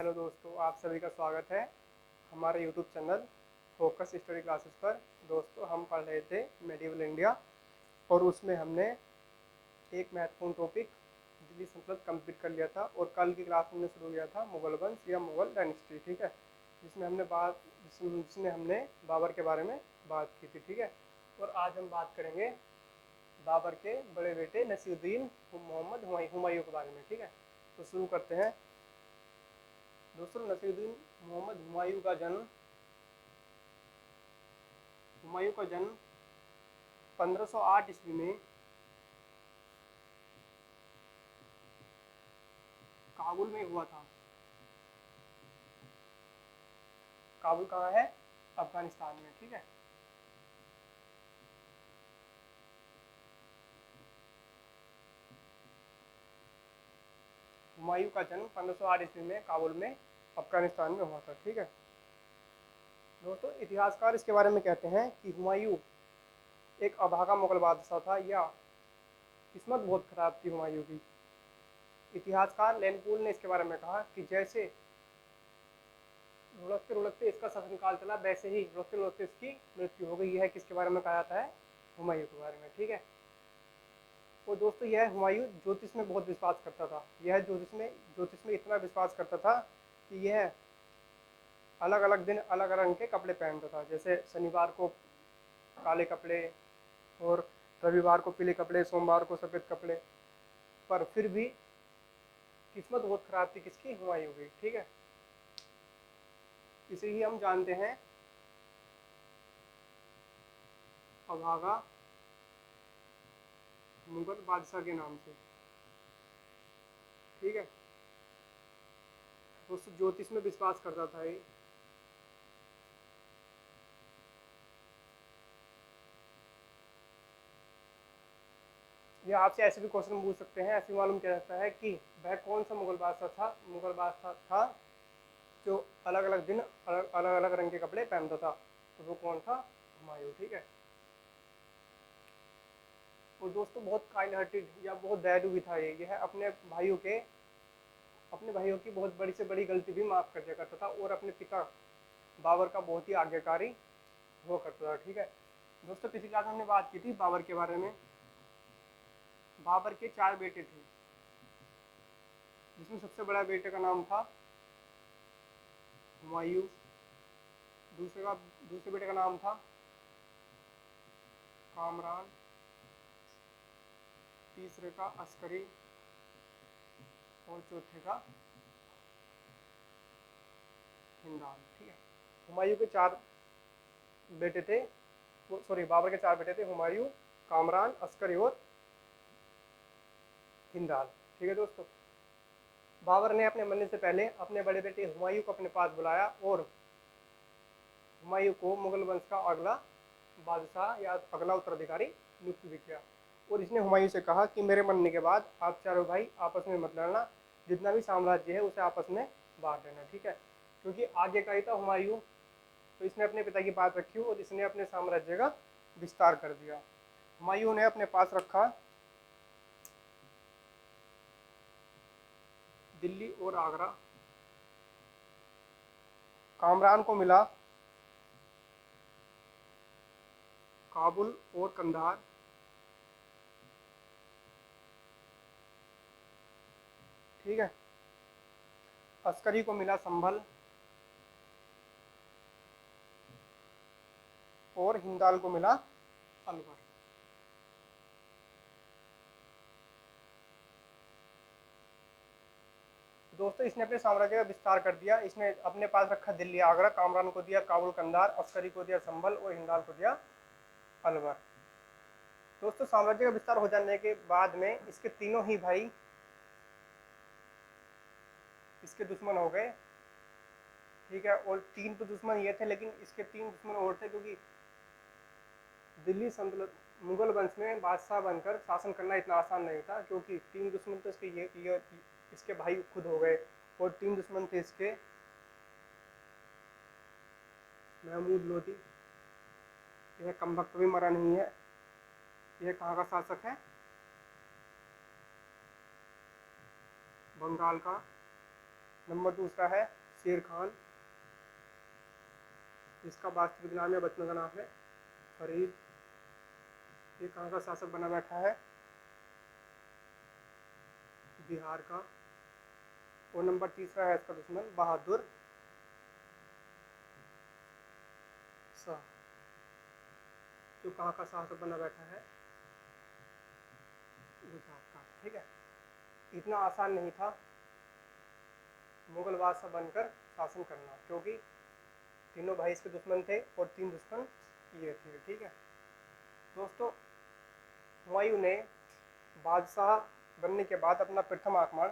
Hello दोस्तों, आप सभी का स्वागत है हमारे YouTube channel focus study classes पर। दोस्तों, हम पढ़ रहे थे मेडिवल इंडिया और उसमें हमने एक महत्वपूर्ण टॉपिक दिल्ली सल्तनत कंप्लीट कर लिया था और कल की क्लास में हमने शुरू किया था मुगल वंश या मुगल डायनेस्टी। ठीक है, जिसमें हमने बाबर के बारे में बात की थी। ठीक है, और आज हम बात करेंगे बाबर के बड़े बेटे नसीरुद्दीन मोहम्मद हुमायूं के बारे में। ठीक है, तो शुरू करते हैं। दोस्तों, नसीरुद्दीन मोहम्मद हुमायूं का जन्म 1508 ईस्वी में काबुल में हुआ था। काबुल कहाँ है? अफगानिस्तान में। ठीक है, हुमायूं का जन्म 1508 ईस्वी में काबुल में अफगानिस्तान में हुआ था। ठीक है दोस्तों, इतिहासकार इसके बारे में कहते हैं कि हुमायूं एक अभागा मुगल बादशाह था या किस्मत बहुत खराब थी हुमायूं की। इतिहासकार लेनपूल ने इसके बारे में कहा कि जैसे लुढ़कते लुढ़कते इसका शासनकाल चला, वैसे ही लुढ़कते लुढ़कते इसकी मृत्यु हो गई। है किसके बारे में कहा जाता है? हुमायूं के बारे में। ठीक है, और दोस्तों, यह हुमायूं ज्योतिष में बहुत विश्वास करता था। यह ज्योतिष में इतना विश्वास करता था कि यह अलग अलग दिन अलग रंग के कपड़े पहनता था। जैसे शनिवार को काले कपड़े और रविवार को पीले कपड़े, सोमवार को सफ़ेद कपड़े। पर फिर भी किस्मत बहुत खराब थी किसकी? हुमायूं की। ठीक है, इसे ही हम जानते हैं अभागा मुगल बादशाह के नाम से। ठीक है दोस्तों, ज्योतिष में विश्वास करता था ये। या आपसे ऐसे भी क्वेश्चन पूछ सकते हैं, ऐसे मालूम किया जाता है कि वह कौन सा मुगल बादशाह था जो अलग अलग दिन अलग अलग रंग के कपड़े पहनता था। तो वो कौन था? हुमायूं। ठीक है, और दोस्तों बहुत काइंड हार्टेड या बहुत दयालु भी था ये। यह अपने भाइयों की बहुत बड़ी से बड़ी गलती भी माफ़ कर दिया करता था और अपने पिता बाबर का बहुत ही आज्ञाकारी हुआ करता था। ठीक है दोस्तों, पिछली क्लास में हमने बात की थी बाबर के बारे में। बाबर के 4 बेटे थे, जिसमें सबसे बड़ा बेटे का नाम था हुमायूं। दूसरे बेटे का नाम था कामरान, तीसरे का अस्करी और चौथे का हिंदाल। ठीक है, हुमायूं के 4 बेटे थे, बाबर के 4 बेटे थे, हुमायूं, कामरान, अस्करी और हिंदाल। ठीक है दोस्तों, बाबर ने अपने मरने से पहले अपने बड़े बेटे हुमायूं को अपने पास बुलाया और हुमायूं को मुगल वंश का अगला बादशाह या अगला उत्तराधिकारी नियुक्त भी किया। और इसने हुमायूं से कहा कि मेरे मरने के बाद आप चारों भाई आपस में मत लड़ना, जितना भी साम्राज्य है उसे आपस में बांट लेना। ठीक है, क्योंकि आज्ञाकारी था हुमायूं, तो इसने अपने पिता की बात रखी और इसने अपने साम्राज्य का विस्तार कर दिया। हुमायूं ने अपने पास रखा दिल्ली और आगरा। कामरान को मिला काबुल और कंधार। ठीक है, अस्करी को मिला संभल और हिंदाल को मिला अलवर। दोस्तों, इसने अपने साम्राज्य का विस्तार कर दिया। इसने अपने पास रखा दिल्ली आगरा, कामरान को दिया काबुल कंधार, अस्करी को दिया संभल और हिंदाल को दिया अलवर। दोस्तों, साम्राज्य का विस्तार हो जाने के बाद में इसके तीनों ही भाई इसके दुश्मन हो गए। ठीक है, और 3 तो दुश्मन ये थे, लेकिन इसके 3 दुश्मन और थे, क्योंकि दिल्ली सल्तनत मुगल वंश में बादशाह बनकर शासन करना इतना आसान नहीं था। क्योंकि 3 दुश्मन तो इसके भाई खुद हो गए और 3 दुश्मन थे इसके महमूद लोधी। यह कमबख्त भी मरा नहीं है। यह कहाँ का शासक है? बंगाल का नंबर दूसरा है शेर खान, जिसका वास्तविक नाम या बचपन का नाम है फरीद। ये कहाँ का शासक बना बैठा है? बिहार का। और नंबर तीसरा है इसका दुश्मन बहादुर शाह, जो कहाँ का शासक बना बैठा है? गुजरात का। ठीक है, इतना आसान नहीं था मुगल बादशाह बनकर शासन करना, क्योंकि तीनों भाई इसके दुश्मन थे और 3 दुश्मन ये थे। ठीक है दोस्तों, हुमायूं ने बादशाह बनने के बाद अपना प्रथम आक्रमण,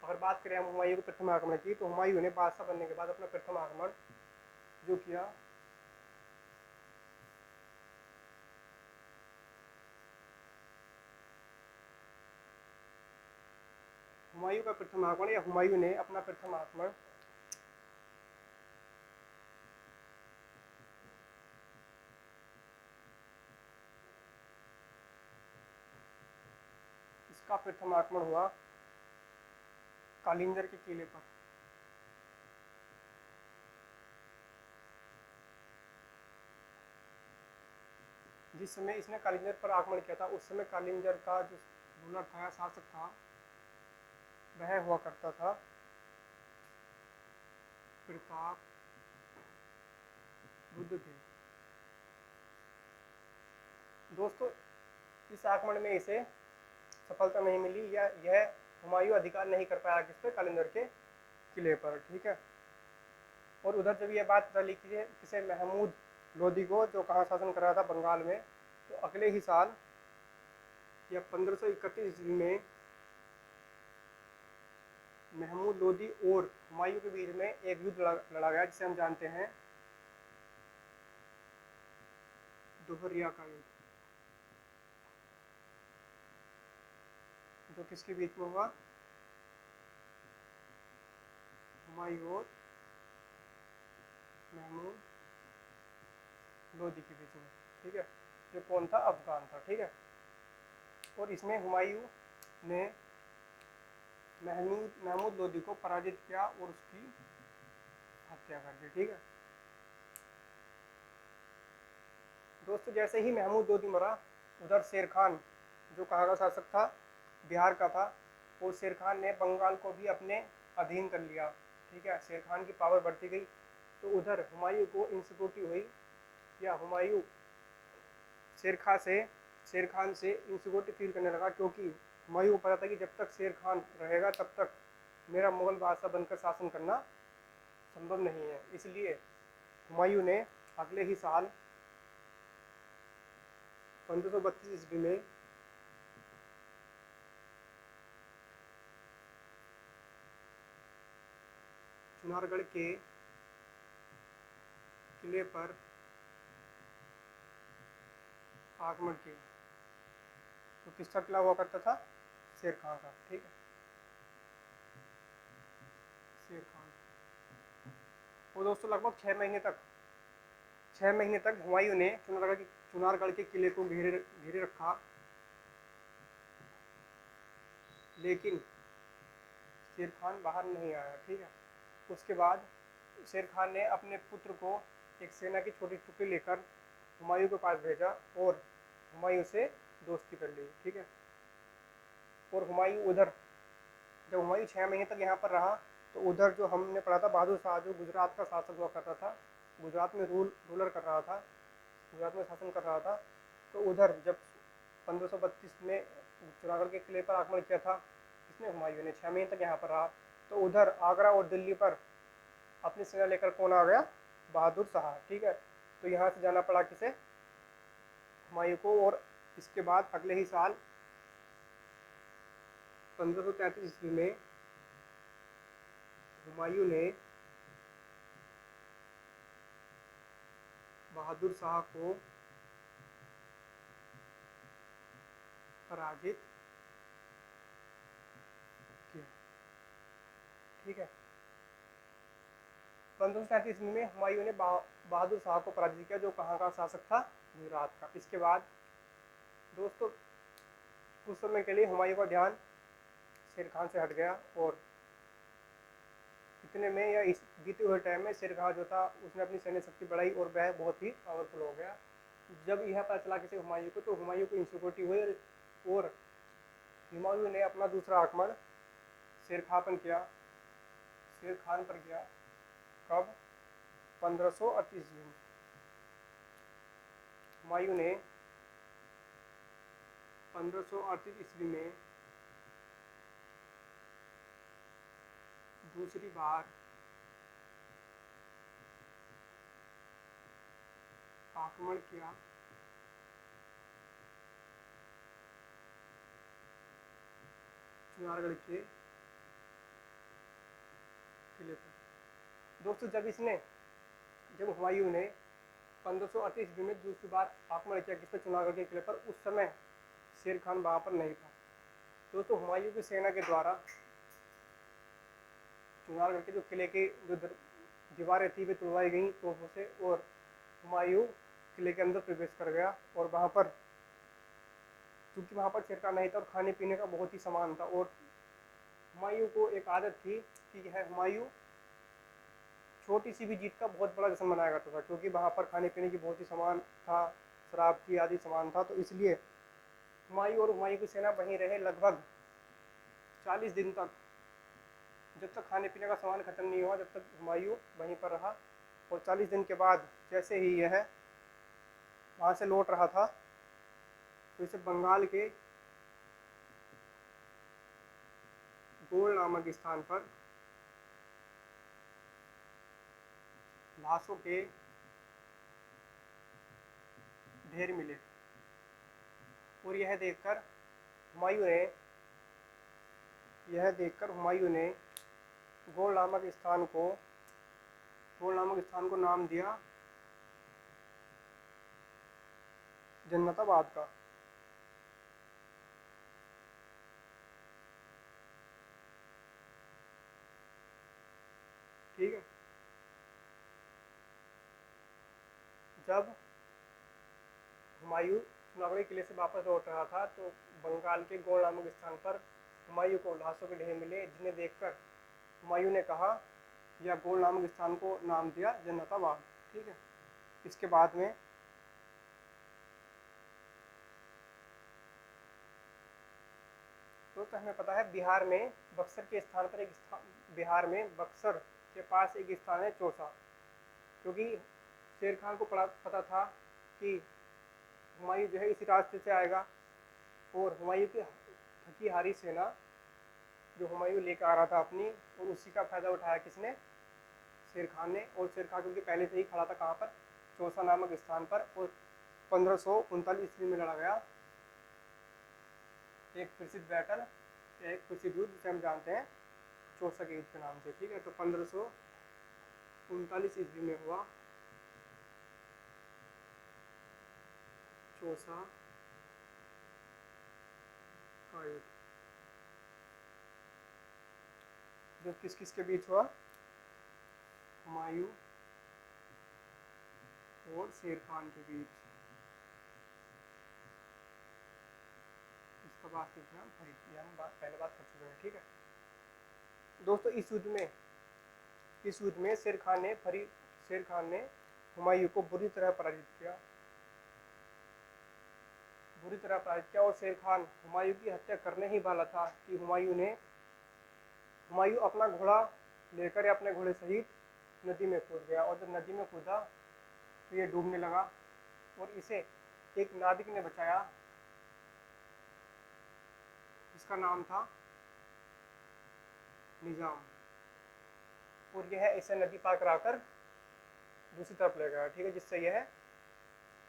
अगर बात करें हम हुमायूं के प्रथम आक्रमण की, तो हुमायूं ने बादशाह बनने के बाद अपना प्रथम आक्रमण जो किया हुमायूं का प्रथम आक्रमण, या हुमायूं ने अपना प्रथम आक्रमण इसका प्रथम आक्रमण हुआ कालिंजर के किले पर। जिस समय इसने कालिंजर पर आक्रमण किया था, उस समय कालिंजर का जो रूलर था, शासक था, वह हुआ करता था प्रताप बुद्ध थे। दोस्तों, इस आक्रमण में इसे सफलता नहीं मिली, या यह हुमायूं अधिकार नहीं कर पाया किस पे? कालिंजर के किले पर। ठीक है, और उधर जब यह बात चली कि किसे महमूद लोदी को, जो कहाँ शासन कर रहा था? बंगाल में, तो अगले ही साल या 1531 ईस्वी में महमूद लोदी और हुमायूं के बीच में एक युद्ध लड़ा गया, जिसे हम जानते हैं दोहरिया का युद्ध, जो किसके बीच में हुआ? हुमायूं और महमूद लोदी के बीच में। ठीक है, ये कौन था? अफगान था। ठीक है, और इसमें हुमायूं ने महमूद लोदी को पराजित किया और उसकी हत्या कर दी। ठीक है दोस्तों, जैसे ही महमूद लोदी मरा, उधर शेर खान, जो कहाँ का शासक था? बिहार का था, और शेर खान ने बंगाल को भी अपने अधीन कर लिया। ठीक है, शेर खान की पावर बढ़ती गई, तो उधर हुमायूं को इंसिक्योरिटी हुई, या हुमायूं शेर खान से इंसिक्योरिटी फील करने लगा, क्योंकि हुमायूं को पता था कि जब तक शेर खान रहेगा तब तक मेरा मुगल बादशाह बनकर शासन करना संभव नहीं है। इसलिए हुमायूं ने अगले ही साल 1532 ईस्वी में चुनारगढ़ के किले पर आक्रमण किया। तो किसका किला हुआ करता था? शेर खान का। ठीक है, शेर खान। वो दोस्तों लगभग 6 महीने तक हुमायूं ने चुनारगढ़ के किले को घेरे रखा, लेकिन शेर खान बाहर नहीं आया। ठीक है, उसके बाद शेर खान ने अपने पुत्र को एक सेना की छोटी टुकड़ी लेकर हुमायूं के पास भेजा और हुमायूं से दोस्ती कर ली। ठीक है, और हुमायूं उधर, जब हुमायूं 6 महीने तक यहाँ पर रहा, तो उधर जो हमने पढ़ा था बहादुर शाह, जो गुजरात का शासक हुआ करता था, गुजरात में रूलर कर रहा था, गुजरात में शासन कर रहा था, तो उधर जब 1532 में चुनागढ़ के किले पर आक्रमण किया था, इसने हुमायूं ने 6 महीने तक यहाँ पर रहा, तो उधर आगरा और दिल्ली पर अपनी सेना लेकर कौन आ गया? बहादुर शाह। ठीक है, तो यहाँ से जाना पड़ा किसे? हुमायूं को। और इसके बाद अगले ही साल 1533 ईस्वी में हुमायूं ने बहादुर शाह को पराजित किया। ठीक है, 1533 ईस्वी में हुमायूं ने बहादुर शाह को पराजित किया, जो कहाँ का शासक था? गुजरात का। इसके बाद दोस्तों कुछ समय के लिए हुमायूं का ध्यान शेर खान से हट गया और इतने में या इस बीते हुए टाइम में शेर खान जो था उसने अपनी सैन्य शक्ति बढ़ाई और वह बहुत ही पावरफुल हो गया। जब यह पता चला किसी हुमायूं को, तो हुमायूं को इंसिक्योरिटी हुई और हुमायूं ने अपना दूसरा आक्रमण शेर खान पर किया। कब? 1538 ईस्वी में हुमायूं ने 1538 ईस्वी में दूसरी बार आक्रमण किया चुनारगढ़ के किले पर। दोस्तों जब हुमायूं ने 1538 ईस्वी में दूसरी बार आक्रमण किया किस पे? चुनारगढ़ के किले पर। उस समय शेर खान वहां पर नहीं था। दोस्तों हुमायूं की सेना के द्वारा चुनारगढ़ के जो किले की जो दीवारें थी वे तोड़वाई गई तोपों से, और हुमायूं किले के अंदर प्रवेश कर गया। और वहां पर क्योंकि वहां पर शेर खान नहीं था और खाने पीने का बहुत ही सामान था, और हुमायूं को एक आदत थी कि यह हुमायूं छोटी सी भी जीत का बहुत बड़ा जश्न मनाया करता था, क्योंकि वहां पर खाने पीने की बहुत ही सामान था, शराब की आदि सामान था। तो इसलिए हुमायूं और हुमायूं की सेना वहीं रहे लगभग 40 दिन तक, जब तक खाने पीने का सामान खत्म नहीं हुआ, जब तक हुमायूं वहीं पर रहा। और 40 दिन के बाद जैसे ही यह वहाँ से लौट रहा था, तो इसे बंगाल के गोल नामक स्थान पर लाशों के ढेर मिले, और यह देखकर हुमायूं ने गोल नामक स्थान को नाम दिया जन्नताबाद का। ठीक है। जब हुमायूं चुनारगढ़ किले से वापस लौट रहा था, तो बंगाल के गोल नामक स्थान पर हुमायूं को लाशों के ढेर मिले, जिन्हें देखकर हुमायूं ने कहा या गोल नामक स्थान को नाम दिया जन्नताबाद। ठीक है। इसके बाद में तो हमें पता है बिहार में बक्सर के पास एक स्थान है चौसा, क्योंकि शेर खान को पता था कि हुमायूं जो है इसी रास्ते से आएगा, और हुमायूं की थकी हारी सेना जो हुमायूं लेकर आ रहा था अपनी, और उसी का फायदा उठाया किसने? शेर खान ने। और शेर खान क्योंकि पहले से ही खड़ा था कहाँ पर? चौसा नामक स्थान पर। और 1539 ईस्वी में लड़ा गया एक प्रसिद्ध युद्ध जिसे हम जानते हैं चौसा के युद्ध के नाम से। ठीक है। तो 1539 ईस्वी में हुआ चौसा का युद्ध, जो किस किस के बीच हुआ? हुमायूं और शेर खान के बीच। इसका बात करते हैं हम पहले बात कर चुके हैं। ठीक है। दोस्तों इस युद्ध में शेर खान ने हुमायूं को बुरी तरह पराजित किया, और शेर खान हुमायूं की हत्या करने ही वाला था कि हुमायूं अपना घोड़ा लेकर या अपने घोड़े सहित नदी में कूद गया। और जब नदी में कूदा तो ये डूबने लगा, और इसे एक नाविक ने बचाया, जिसका नाम था निजाम। और यह इसे नदी पार कराकर दूसरी तरफ ले गया। ठीक है। जिससे यह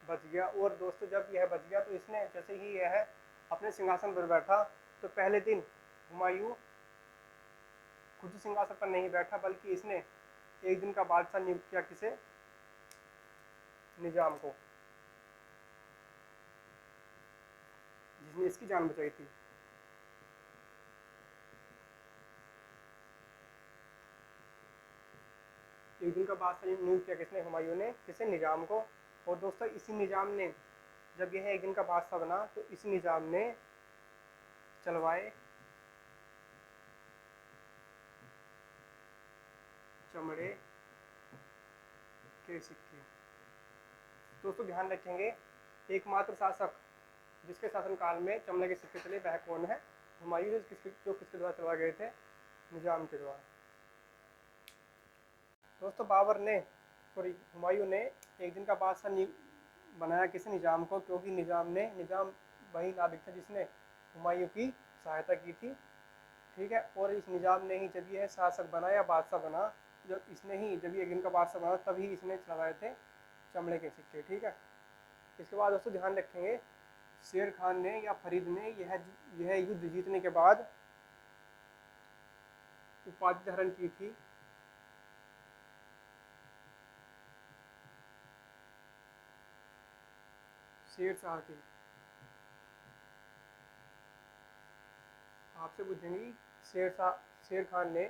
बच गया। और दोस्तों जब यह बच गया, तो इसने जैसे ही यह अपने सिंहासन पर बैठा, तो पहले दिन हुमायूं खुद सिंहासन पर नहीं बैठा, बल्कि इसने एक दिन का बादशाह नियुक्त किया। किसे? निजाम को, जिसने इसकी जान बचाई थी। एक दिन का बादशाह नियुक्त किया किसने? हुमायूं ने। किसे? निजाम को। और दोस्तों इसी निजाम ने, जब यह एक दिन का बादशाह बना, तो इसी निजाम ने चलवाए चमड़े के सिक्के। दोस्तों ध्यान रखेंगे, एकमात्र शासक जिसके शासनकाल में चमड़े के सिक्के चले वह कौन है? हुमायूं, जो किसके द्वारा चलवाए गए थे? निजाम के द्वारा। दोस्तों बाबर ने हुमायूं ने एक दिन का बादशाह बनाया किसे? निजाम को, क्योंकि निजाम वही नाविक था जिसने हुमायूं की सहायता की थी। ठीक है, और इस निजाम ने ही जब यह शासक बना या बादशाह बना, जब ये एक दिन का बादशाह बना तभी इसने चलवाए थे चमड़े के सिक्के। ठीक है, इसके बाद दोस्तों ध्यान रखेंगे, शेर खान ने या फरीद ने यह युद्ध जीतने के बाद उपाधि धारण की थी शेर शाह की। आपसे पूछेंगे शेर खान ने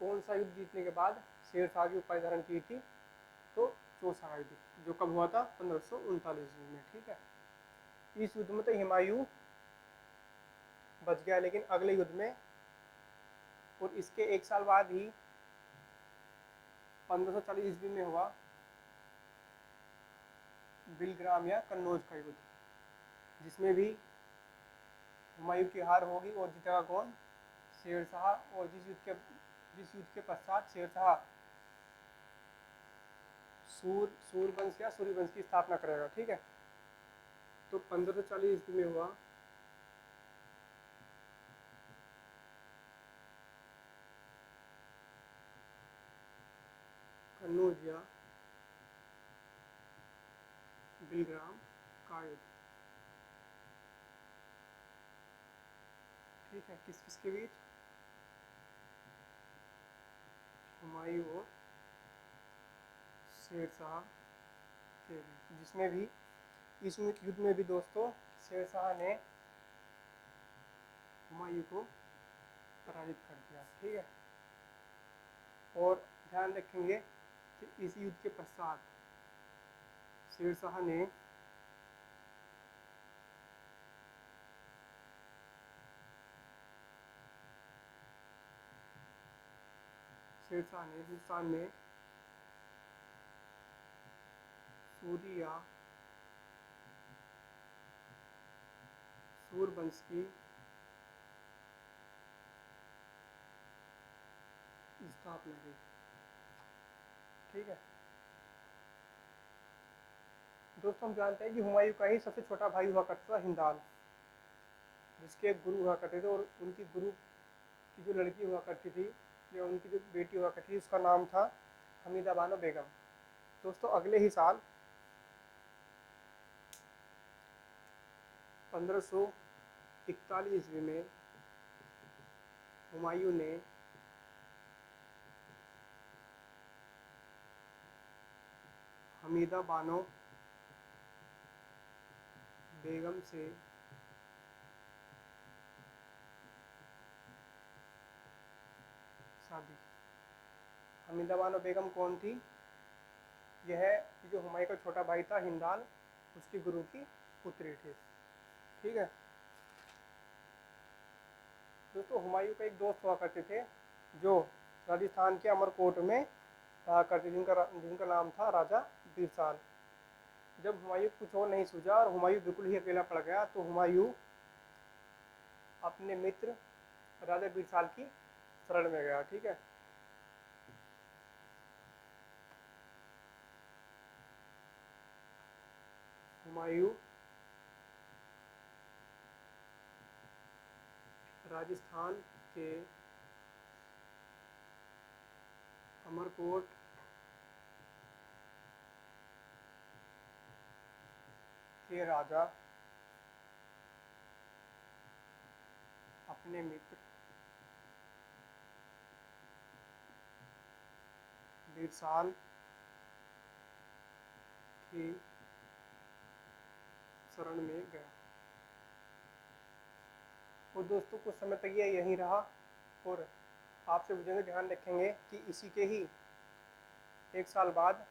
कौन सा युद्ध जीतने के बाद शेर शाह की उपाधि धारण की थी? तो चौसा युद्ध, जो कब हुआ था? 1539 में। ठीक है, इस युद्ध में तो हुमायूं बच गया, लेकिन अगले युद्ध में और इसके एक साल बाद ही 1540 ईस्वी में हुआ बिलग्राम या कन्नौज का युद्ध, जिसमें भी हुमायूं की हार होगी और जीतेगा कौन? शेर शाह। और जिस युद्ध के पश्चात शेर शाह सूर्यवंश या सूर्यवंश की स्थापना करेगा। ठीक है, तो 1540 ईस्वी में हुआ कन्नौज या बिलग्राम का युद्ध। ठीक है, किस किसके बीच? हुमायूं और शेर शाह के बीच, जिसमें भी इस युद्ध में भी दोस्तों शेर शाह ने हुमायूं को पराजित कर दिया। ठीक है, और ध्यान रखेंगे कि इस युद्ध के पश्चात शेर शाह ने हिंदुस्तान में सूरी या सूरवंश की स्थापना की। ठीक है दोस्तों, हम जानते हैं कि हुमायूं का ही सबसे छोटा भाई हुआ करता था हिंदाल, जिसके एक गुरु हुआ करते थे, और उनकी गुरु की जो लड़की हुआ करती थी या उनकी जो बेटी हुआ करती थी उसका नाम था हमीदा बानो बेगम। दोस्तों अगले ही साल 1541 ईस्वी में हुमायूं ने हमीदा बानो बेगम से शादी। हमीदा बानो बेगम कौन थी? यह जो हुमायूं का छोटा भाई था हिंदाल, उसकी गुरु की पुत्री थी। ठीक है दोस्तों, हुमायूं का एक दोस्त हुआ करते थे जो राजस्थान के अमरकोट में रहा करते, जिनका नाम था राजा बीरसाल। जब हुमायूं कुछ और नहीं सूझा और हुमायूं बिल्कुल ही अकेला पड़ गया, तो हुमायूं अपने मित्र राजा बीरसाल की शरण में गया। ठीक है, हुमायूं राजस्थान के अमरकोट के राजा अपने मित्र बीरसाल की शरण में गया। और दोस्तों कुछ समय तक ये यहीं रहा, और आपसे पूछेंगे, ध्यान रखेंगे कि इसी के ही एक साल बाद,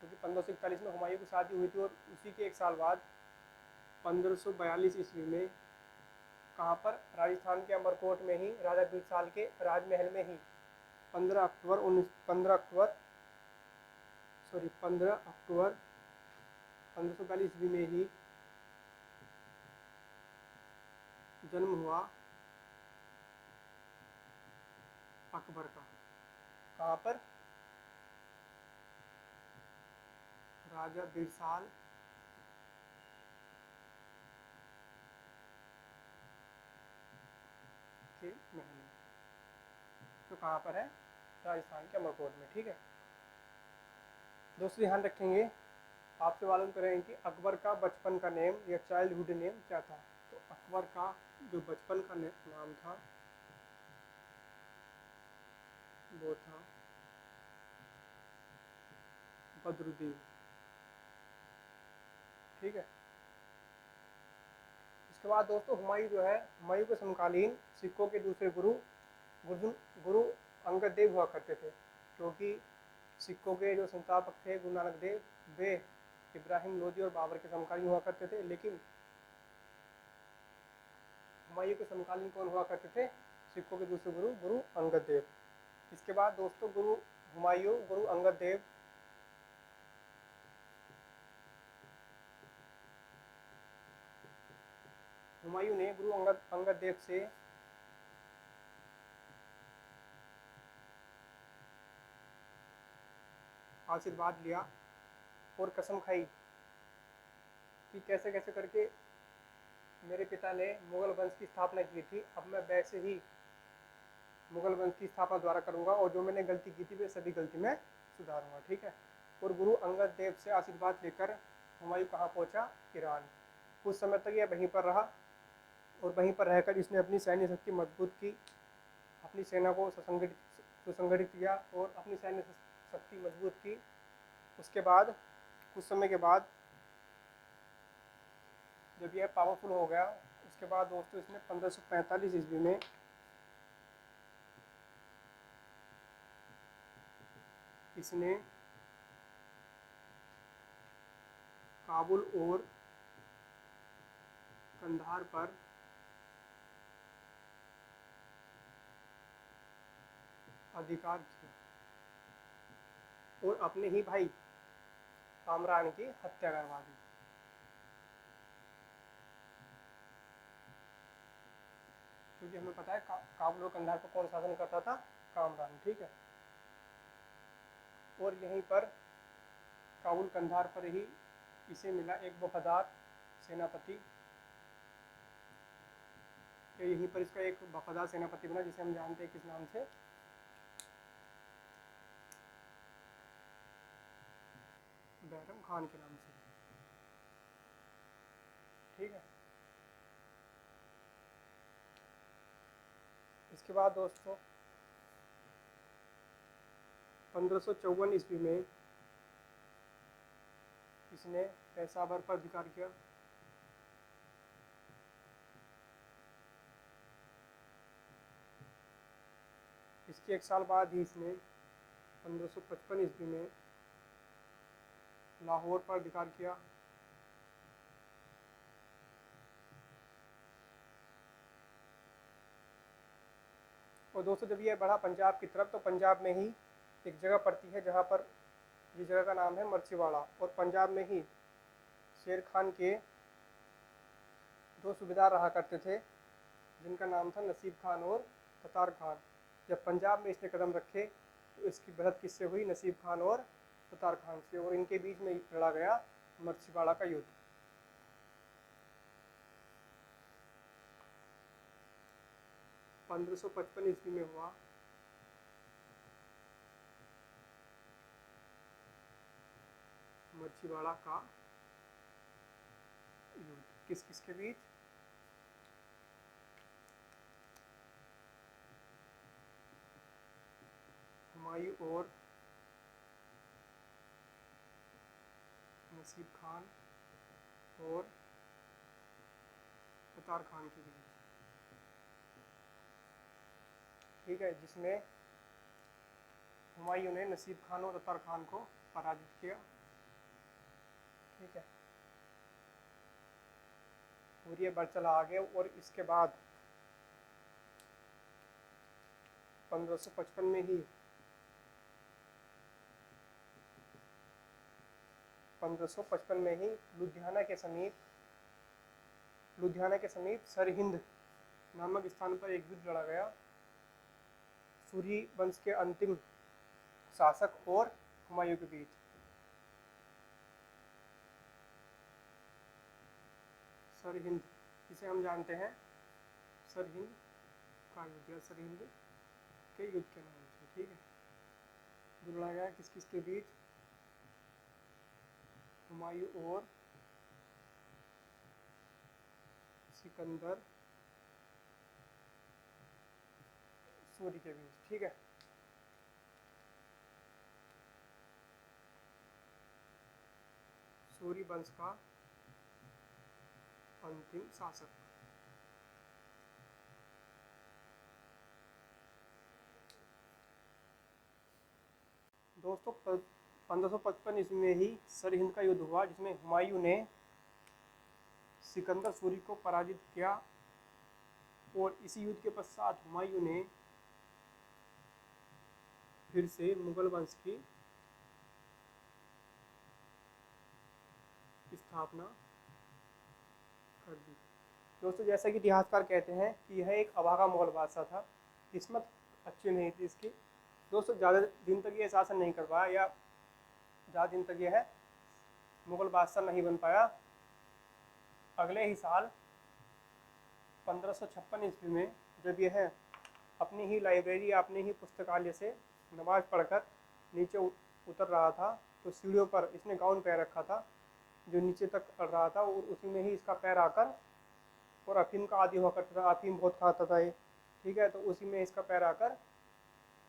क्योंकि 1541 में हुमायूं की शादी हुई थी, और उसी के एक साल बाद 1542 ईस्वी में कहाँ पर? राजस्थान के अमरकोट में ही राजा बीरसाल के राजमहल में ही 15 अक्टूबर 1542 ईस्वी में ही जन्म हुआ अकबर का। कहाँ पर? राजा बिरसाल के महल में। तो कहाँ पर है? राजस्थान के अमरकोट में। ठीक है दोस्तों, ध्यान रखेंगे, आपसे मालूम करेंगे कि अकबर का बचपन का नेम या चाइल्डहुड नेम क्या था। तो अकबर का जो बचपन का नाम था वो था बदरुद्दीन। ठीक है, इसके बाद दोस्तों हुमायूं जो है, हुमायूं के समकालीन सिखों के दूसरे गुरु गुरु अंगद देव हुआ करते थे, क्योंकि सिखों के जो संस्थापक थे गुरु नानक देव, वे इब्राहिम लोदी और बाबर के समकालीन हुआ करते थे, लेकिन हुमायूं के समकालीन कौन हुआ करते थे? सिखों के दूसरे गुरु गुरु अंगद देव। इसके बाद दोस्तों गुरु हुमायूं, गुरु अंगद देव हुमायूं ने गुरु अंगद देव से आशीर्वाद लिया और कसम खाई कि कैसे कैसे करके मेरे पिता ने मुगल वंश की स्थापना की थी, अब मैं वैसे ही मुगल वंश की स्थापना द्वारा करूंगा और जो मैंने गलती की थी वे सभी गलती में सुधारूंगा। ठीक है, और गुरु अंगद देव से आशीर्वाद लेकर हुमायूं कहाँ पहुंचा? ईरान। कुछ समय तक यह वहीं पर रहा और वहीं पर रहकर इसने अपनी सैन्य शक्ति मजबूत की, अपनी सेना को सुसंगठित किया और अपनी सैन्य शक्ति मजबूत की। उसके बाद कुछ समय के बाद जब यह पावरफुल हो गया, उसके बाद दोस्तों इसने 1545 ईस्वी में इसने काबुल और कंधार पर अधिकार किया और अपने ही भाई कामरान की हत्या करवा दी। क्योंकि हमें पता है काबुल और कंधार पर कौन शासन करता था? कामरान। ठीक है, और यहीं पर काबुल कंधार पर ही इसे मिला एक वफादार सेनापति, यहीं पर इसका एक वफादार सेनापति बना जिसे हम जानते हैं किस नाम से? बैरम खान के नाम से। ठीक है, इसके बाद दोस्तों 1554 ईस्वी में इसने पेशावर पर अधिकार किया। इसके एक साल बाद ही इसने 1555 ईस्वी में लाहौर पर अधिकार किया। और दोस्तों जब ये बढ़ा पंजाब की तरफ, तो पंजाब में ही एक जगह पड़ती है जहाँ पर, जिस जगह का नाम है मर्चीवाड़ा, और पंजाब में ही शेर खान के दो सूबेदार रहा करते थे जिनका नाम था नसीब खान और ततार खान। जब पंजाब में इसने कदम रखे तो इसकी बढ़त किससे हुई? नसीब खान और ततार खान से, और इनके बीच में लड़ा गया मर्चीवाड़ा का युद्ध। 1555 ईस्वी में हुआ मर्चीवाड़ा का युद्ध। किस किस के बीच? हुमायूं और नसीब खान और ततार खान के बीच। ठीक है, जिसमें हुमायूं ने नसीब खान और ततार खान को पराजित किया। ठीक है, और ये बढ़ चला आगे, और इसके बाद 1555 में ही 1555 में ही लुधियाना के समीप सरहिंद नामक स्थान पर एक युद्ध लड़ा गया। सूरी वंश के अंतिम शासक और हुमायूं के बीच। सरहिंद, जिसे हम जानते हैं सरहिंद का युद्ध या सरहिंद के युद्ध के नाम से, ठीक है। जो लड़ा गया किस किस के बीच? हुमायूं और सिकंदर सूरी के बीच, ठीक है। सूरी वंश का अंतिम शासक। दोस्तों 1555 ईस्वी में ही सरहिंद का युद्ध हुआ, जिसमें हुमायूं ने सिकंदर सूरी को पराजित किया। और इसी युद्ध के पश्चात हुमायूं ने फिर से मुगल वंश की स्थापना कर दी। दोस्तों जैसा कि इतिहासकार कहते हैं कि यह एक अभागा मुगल बादशाह था, किस्मत अच्छी नहीं थी इसकी। दोस्तों ज़्यादा दिन तक यह शासन नहीं कर पाया, या ज़्यादा दिन तक यह मुगल बादशाह नहीं बन पाया। अगले ही साल 1556 ईस्वी में जब यह अपनी ही लाइब्रेरी या अपने ही पुस्तकालय से नमाज पढ़कर नीचे उतर रहा था, तो सीढ़ियों पर इसने गाउन पहन रखा था जो नीचे तक अड़ रहा था, और उसी में ही इसका पैर आकर, और अफीम का आदी हुआ करता था, अफीम बहुत खाता था ये, ठीक है। तो उसी में इसका पैर आकर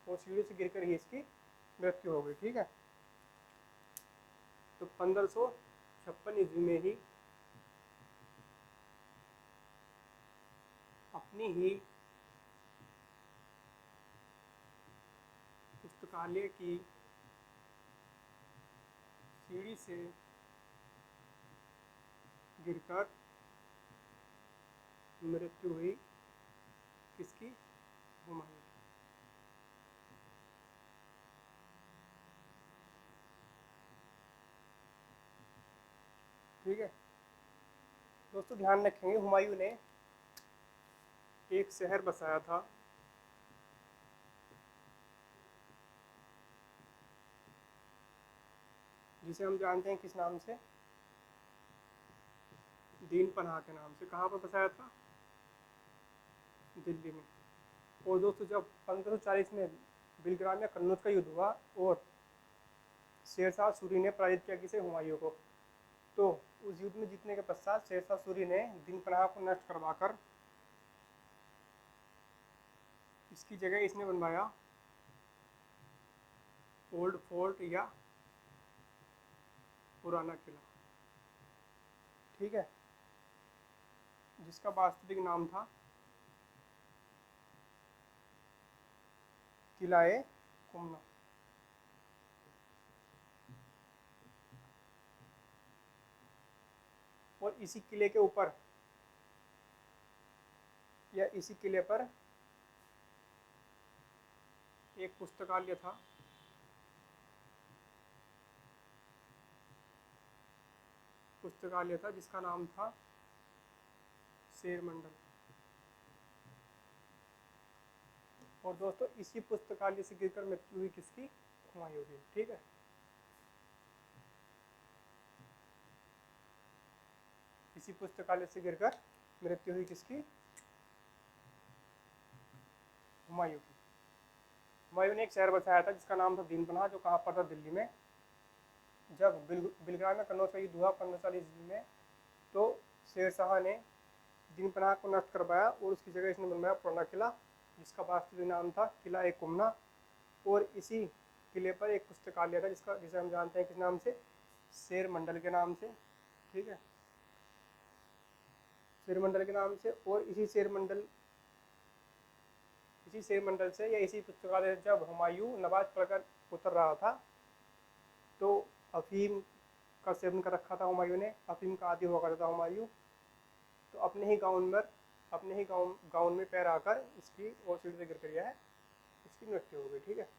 और सीढ़ी से गिरकर ही इसकी मृत्यु हो गई, ठीक है। तो 1556 ईस्वी में ही अपनी ही पुस्तकालय की सीढ़ी से गिरकर मृत्यु हुई किसकी? हुमायूं। ठीक है दोस्तों, ध्यान रखेंगे हुमायूं ने एक शहर बसाया था जिसे हम जानते हैं किस नाम से? दीन पनाह के नाम से। कहाँ पर बसाया था? दिल्ली में। और दोस्तों जब 1540 में बिलग्राम या कन्नौज का युद्ध हुआ और शेरशाह सूरी ने पराजित किया किसे? हुमायूं को। तो उस युद्ध में जीतने के पश्चात शेरशाह सूरी ने दीन पनाह को नष्ट करवाकर इसकी जगह इसने बनवाया ओल्ड फोर्ट या पुराना किला, ठीक है, जिसका वास्तविक नाम था किला-ए कुमना। और इसी किले के ऊपर या इसी किले पर एक पुस्तकालय था जिसका नाम था शेर मंडल। और दोस्तों इसी पुस्तकालय से गिरकर मृत्यु हुई किसकी? हुमायूं की, ठीक है। इसी पुस्तकालय से गिरकर मृत्यु हुई किसकी? हुमायूं की। हुमायूं ने एक शहर बसाया था जिसका नाम था दीन पनाह, जो कहाँ पर था? दिल्ली में। जब बिलग्राम में कन्नौज का युद्ध हुआ 1540 ईस्वी में, तो शेरशाह ने दीन पनाह को नष्ट करवाया और उसकी जगह इसने बनवाया पुराना किला, जिसका वास्तविक नाम था किला-ए कुमना। और इसी किले पर एक पुस्तकालय था जिसे हम जानते हैं किस नाम से? शेर मंडल के नाम से, ठीक है, शेर मंडल के नाम से। और इसी शेर मंडल से या इसी पुस्तकालय से जब हुमायूं नमाज पढ़कर उतर रहा था, तो अफीम का सेवन कर रखा था हुमायूं ने, अफीम का आदी हुआ करता था हुमायूं। तो अपने ही गाउन में पैर आकर इसकी और सीढ़ी से गिर कर यह इसकी मृत्यु हो गई। ठीक है,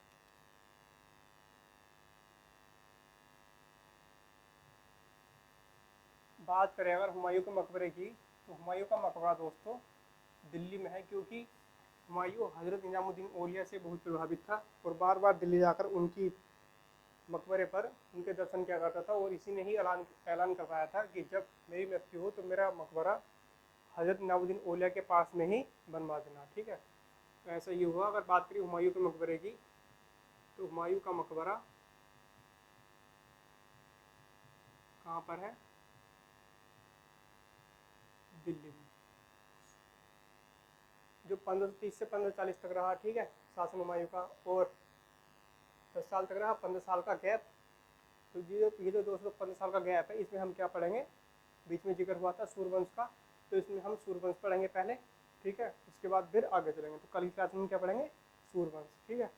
बात करें अगर हुमायूं के मकबरे की, तो हुमायूं का मकबरा दोस्तों दिल्ली में है, क्योंकि हुमायूं हज़रत निजामुद्दीन औलिया से बहुत प्रभावित था और बार बार दिल्ली जाकर उनकी मकबरे पर उनके दर्शन किया करता था, और इसी ने ही ऐलान करवाया था कि जब मेरी मृत्यु हो तो मेरा मकबरा हज़रत निजामुद्दीन औलिया के पास में ही बनवा देना। ठीक है, तो ऐसा ही हुआ। अगर बात करें हुमायूं के मकबरे की, तो हुमायूं का मकबरा कहाँ पर है? दिल्ली में, जो 1530 से 1540 तक रहा। ठीक है, शासन हुमायूं का, और 10 साल तक रहा, 15 साल का गैप। तो ये जो दोस्तों 15 साल का गैप है, इसमें हम क्या पढ़ेंगे? बीच में जिक्र हुआ था सूर्यवंश का, तो इसमें हम सूर्यवंश पढ़ेंगे पहले। ठीक है, उसके बाद फिर आगे चलेंगे। तो कल की क्लास में क्या पढ़ेंगे? सूर्यवंश। ठीक है,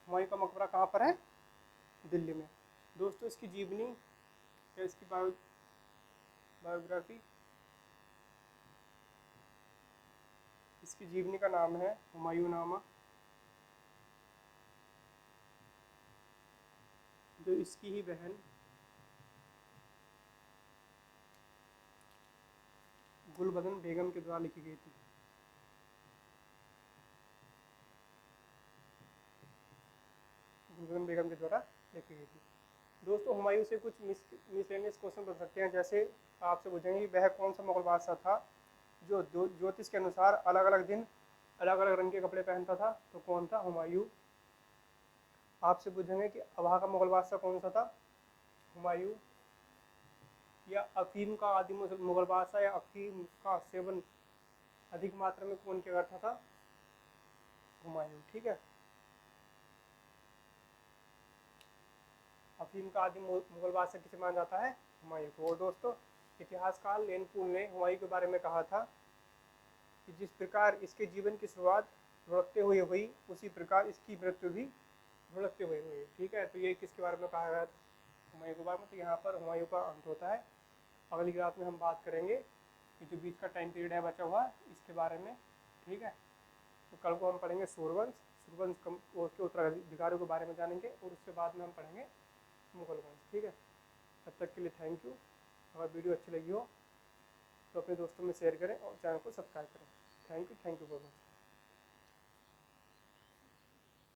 हुमायूं का मकबरा कहाँ पर है? दिल्ली में। दोस्तों इसकी जीवनी या इसकी बायोग्राफी, इसकी जीवनी का नाम है हुमायूं नामा, जो इसकी ही बहन गुलबदन बेगम के द्वारा लिखी गई थी। गुलबदन बेगम के द्वारा लिखी गई थी। दोस्तों हुमायूं से कुछ मिसलेनियस क्वेश्चन बन सकते हैं, जैसे आपसे पूछेंगे वह कौन सा मुगल बादशाह था जो ज्योतिष के अनुसार अलग अलग दिन अलग अलग रंग के कपड़े पहनता था? तो कौन था? हुमायूं। आपसे पूछेंगे कि अबहा का मुगल बादशाह कौन सा था? हुमायूं। या अफीम का आदि मुगल बादशाह या अफीम का सेवन अधिक मात्रा में कौन किया करता था? हुमायूं। ठीक है, अफीम का आदि मुगल बादशाह किसे माना जाता है? हुमायूं को। और दोस्तों इतिहासकार लेनपुल ने हुमायूं के बारे में कहा था कि जिस प्रकार इसके जीवन की शुरुआत भुलकते हुए हुई, उसी प्रकार इसकी मृत्यु भी भुलकते हुए हुई। ठीक है, तो ये किसके बारे में कहा गया? हुमायूं के बारे में। तो यहाँ पर हुमायूं का अंत होता है। अगली क्लास में हम बात करेंगे कि जो बीच का टाइम पीरियड है बचा हुआ, इसके बारे में। ठीक है, तो कल को हम पढ़ेंगे सूर्यवंश, उसके उत्तराधिकारियों के बारे में जानेंगे, और उसके बाद में हम पढ़ेंगे मुगल वंश। ठीक है, तब तक के लिए थैंक यू। अगर वीडियो अच्छी लगी हो तो अपने दोस्तों में शेयर करें और चैनल को सब्सक्राइब करें। Thank you very much.